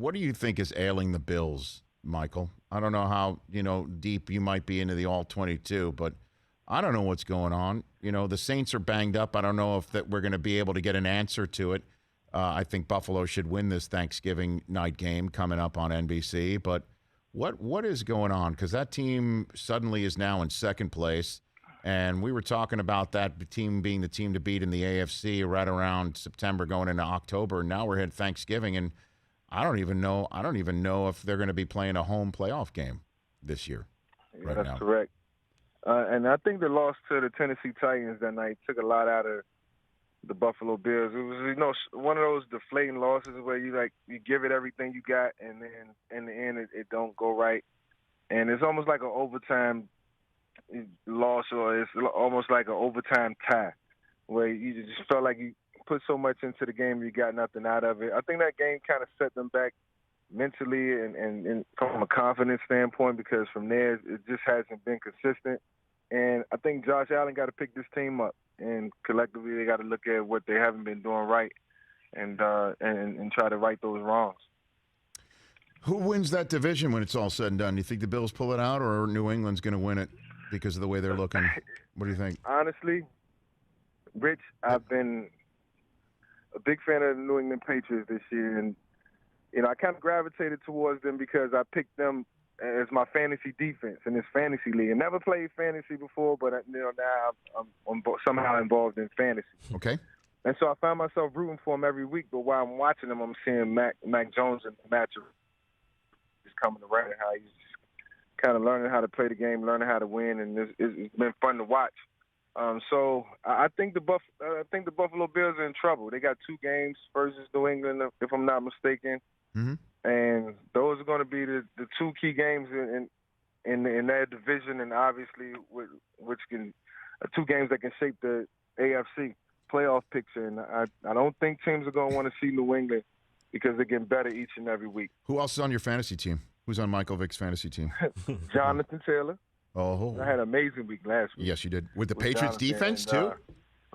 what do you think is ailing the Bills, Michael? I don't know how, deep you might be into the all-22, but I don't know what's going on. The Saints are banged up. I don't know if that we're going to be able to get an answer to it. I think Buffalo should win this Thanksgiving night game coming up on NBC. But what is going on? Because that team suddenly is now in second place. And we were talking about that team being the team to beat in the AFC right around September going into October. Now we're at Thanksgiving, and I don't even know if they're going to be playing a home playoff game this year. Yeah, that's correct. And I think the loss to the Tennessee Titans that night took a lot out of the Buffalo Bills. It was, one of those deflating losses where you give it everything you got, and then in the end it don't go right. And it's almost like an overtime loss, or it's almost like an overtime tie, where you just felt like you put so much into the game, you got nothing out of it. I think that game kind of set them back mentally and from a confidence standpoint, because from there it just hasn't been consistent. And I think Josh Allen got to pick this team up, and collectively they got to look at what they haven't been doing right and try to right those wrongs. Who wins that division when it's all said and done? Do you think the Bills pull it out, or New England's going to win it because of the way they're looking? What do you think? Honestly, Rich, I've been a big fan of the New England Patriots this year, and I kind of gravitated towards them because I picked them as my fantasy defense in this fantasy league. I never played fantasy before, but now I'm somehow involved in fantasy. Okay. And so I find myself rooting for them every week. But while I'm watching them, I'm seeing Mac Jones and the matchup is coming around, how he's kind of learning how to play the game, learning how to win, and it's been fun to watch. So I think the Buffalo Bills are in trouble. They got 2 games versus New England, if I'm not mistaken. Mm-hmm. And those are going to be the 2 key games in their division, and obviously which can 2 games that can shape the AFC playoff picture. And I don't think teams are going to want to see New England because they're getting better each and every week. Who else is on your fantasy team? Who's on Michael Vick's fantasy team? Jonathan Taylor. Oh, I had an amazing week last week. Yes, you did. With the Patriots defense, too?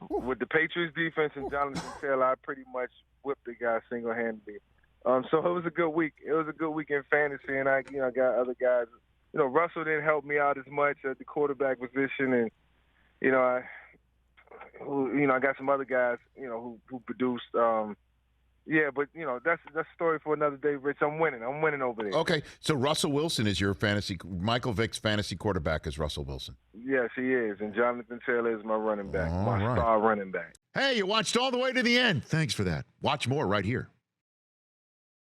With the Patriots defense and Jonathan Taylor, I pretty much whipped the guy single-handedly. So it was a good week. It was a good week in fantasy, and I got other guys. Russell didn't help me out as much at the quarterback position, and I got some other guys, who produced. But that's a story for another day, Rich. I'm winning over there. Okay, so Russell Wilson is your Michael Vick's fantasy quarterback is Russell Wilson. Yes, he is, and Jonathan Taylor is my running back, star running back. Hey, you watched all the way to the end. Thanks for that. Watch more right here.